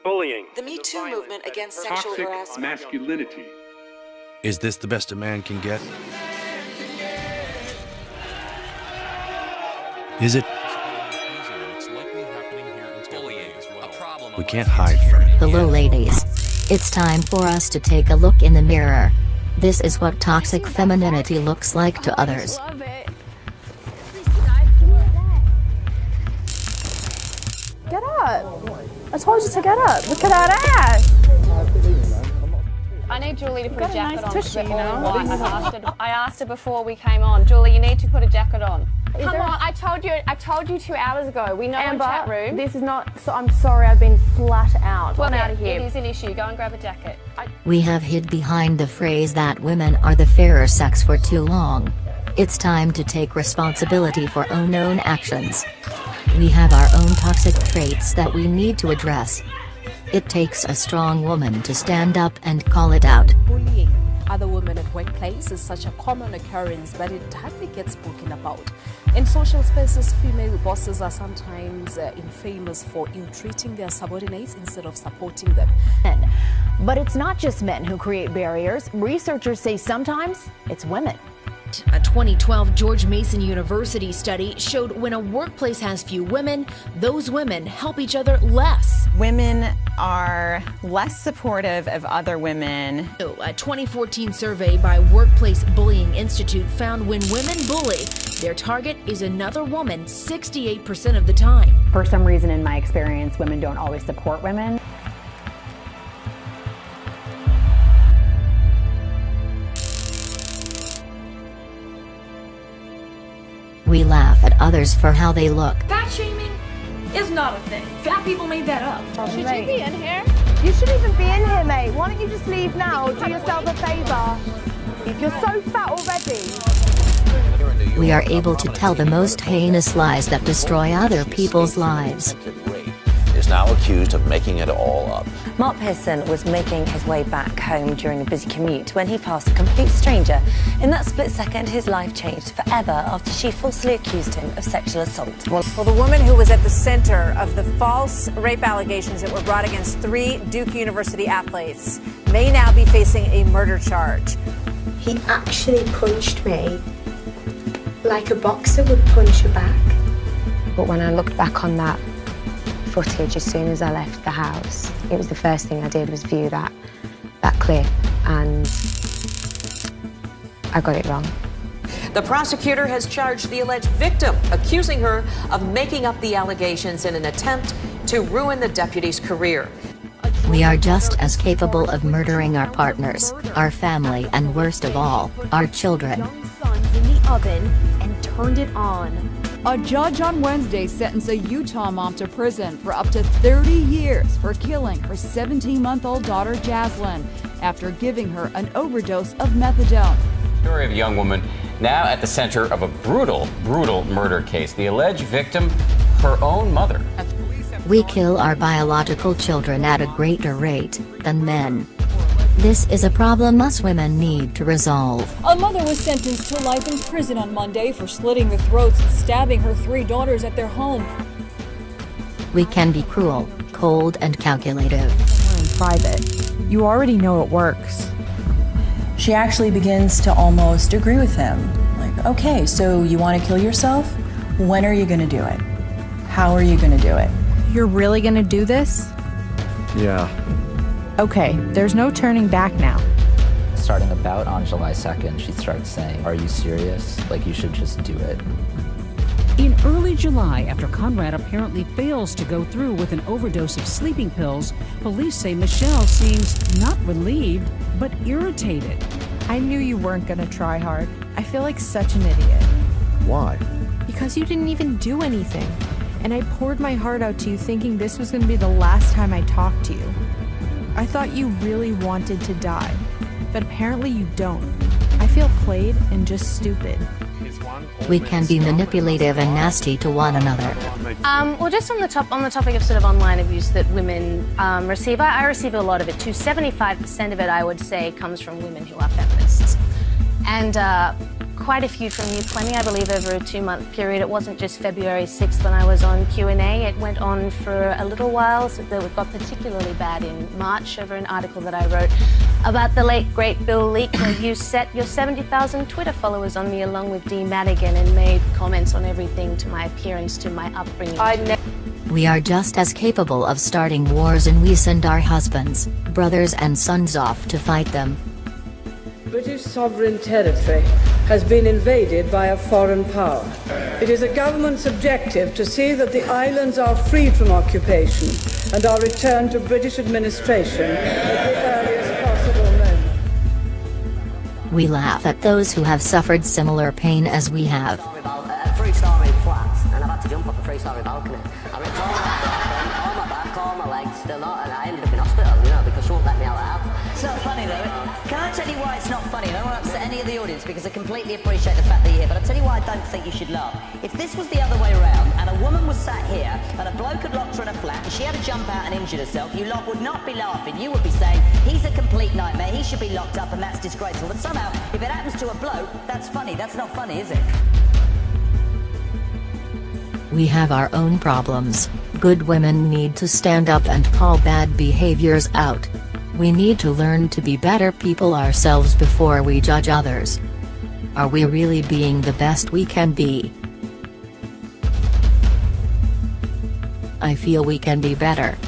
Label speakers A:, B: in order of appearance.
A: bullying,
B: the Me Too movement against sexual harassment,
C: masculinity.
D: Is this the best a man can get? Is it? We can't hide from it.
E: Hello ladies. It's time for us to take a look in the mirror. This is what toxic femininity looks like to others.
F: Get up! I told you to get up. Look at that ass!
G: I need Julie to put a jacket
F: nice
G: on.
F: tushy, you know?
G: I asked her before we came on. Julie, you need to put a jacket on. Come on, I told you 2 hours ago. We know in chat room.
F: This is not, so I'm sorry, I've been flat out.
G: Well,
F: I'm out of here.
G: It is an issue. Go and grab a jacket.
E: We have hid behind the phrase that women are the fairer sex for too long. It's time to take responsibility for our own actions. We have our own toxic traits that we need to address. It takes a strong woman to stand up and call it out.
H: Bullying other women at workplace is such a common occurrence, but it hardly gets spoken about. In social spaces, female bosses are sometimes infamous for ill-treating their subordinates instead of supporting them.
I: But it's not just men who create barriers. Researchers say sometimes it's women.
J: A 2012 George Mason University study showed when a workplace has few women, those women help each other less.
K: Women are less supportive of other women.
J: A 2014 survey by Workplace Bullying Institute found when women bully, their target is another woman 68% of the time.
I: For some reason, in my experience, women don't always support women.
E: We laugh at others for how they look.
J: Fat shaming is not a thing. Fat people made that up.
G: Should you be in here?
F: You shouldn't even be in here, mate. Why don't you just leave now? Do yourself a favour. If you're so fat already.
E: We are able to tell the most heinous lies that destroy other people's lives.
L: Is now accused of making it all up.
B: Mark Pearson was making his way back home during a busy commute when he passed a complete stranger. In that split second, his life changed forever after she falsely accused him of sexual assault.
M: Well, the woman who was at the center of the false rape allegations that were brought against 3 Duke University athletes may now be facing a murder charge.
N: He actually punched me like a boxer would punch a back.
O: But when I looked back on that footage as soon as I left the house, it was the first thing I did was view that clip, and I got it wrong.
P: The prosecutor has charged the alleged victim, accusing her of making up the allegations in an attempt to ruin the deputy's career.
E: We are just as capable of murdering our partners, our family, and worst of all, our children.
I: Sons in the oven and turned it on.
Q: A judge on Wednesday sentenced a Utah mom to prison for up to 30 years for killing her 17-month-old daughter Jaslyn after giving her an overdose of methadone.
R: Story of a young woman now at the center of a brutal murder case. The alleged victim, her own mother.
E: We kill our biological children at a greater rate than men. This is a problem us women need to resolve.
S: A mother was sentenced to life in prison on Monday for slitting the throats and stabbing her 3 daughters at their home.
E: We can be cruel, cold, and calculative.
T: We're in private. You already know it works. She actually begins to almost agree with him. Like, okay, so you want to kill yourself? When are you going to do it? How are you going to do it?
F: You're really going to do this?
C: Yeah.
F: Okay, there's no turning back now.
D: Starting about on July 2nd, she starts saying, "Are you serious? Like, you should just do it."
E: In early July, after Conrad apparently fails to go through with an overdose of sleeping pills, police say Michelle seems not relieved, but irritated.
F: I knew you weren't gonna try hard. I feel like such an idiot.
C: Why?
F: Because you didn't even do anything. And I poured my heart out to you thinking this was gonna be the last time I talked to you. I thought you really wanted to die, but apparently you don't. I feel played and just stupid.
E: We can be manipulative and nasty to one another.
G: Well, just on the topic of sort of online abuse that women receive, I receive a lot of it too. 75% of it, I would say, comes from women who are feminists. And
A: quite a few from you, plenty, I believe, over a 2-month period. It wasn't just February 6th when I was on Q&A. It went on for a little while, so that it got particularly bad in March over an article that I wrote about the late, great Bill Leak, where you set your 70,000 Twitter followers on me along with Dee Madigan and made comments on everything, to my appearance, to my upbringing.
E: We are just as capable of starting wars, and we send our husbands, brothers and sons off to fight them.
U: British sovereign territory has been invaded by a foreign power. It is a government's objective to see that the islands are freed from occupation and are returned to British administration at the earliest possible moment.
E: We laugh at those who have suffered similar pain as we have.
V: A 3-story flat, and I've had to jump off a 3-story balcony. I ripped all my back, all my legs, still not, and I ended up in hospital, because she won't let me out of the house.
W: It's not funny though. Can I tell you why it's not funny? I don't want to upset any of the audience because I completely appreciate the fact that you're here, but I'll tell you why I don't think you should laugh. If this was the other way around and a woman was sat here and a bloke had locked her in a flat and she had to jump out and injured herself, you lot would not be laughing. You would be saying, he's a complete nightmare, he should be locked up and that's disgraceful. But somehow, if it happens to a bloke, that's funny. That's not funny, is it?
E: We have our own problems. Good women need to stand up and call bad behaviors out. We need to learn to be better people ourselves before we judge others. Are we really being the best we can be? I feel we can be better.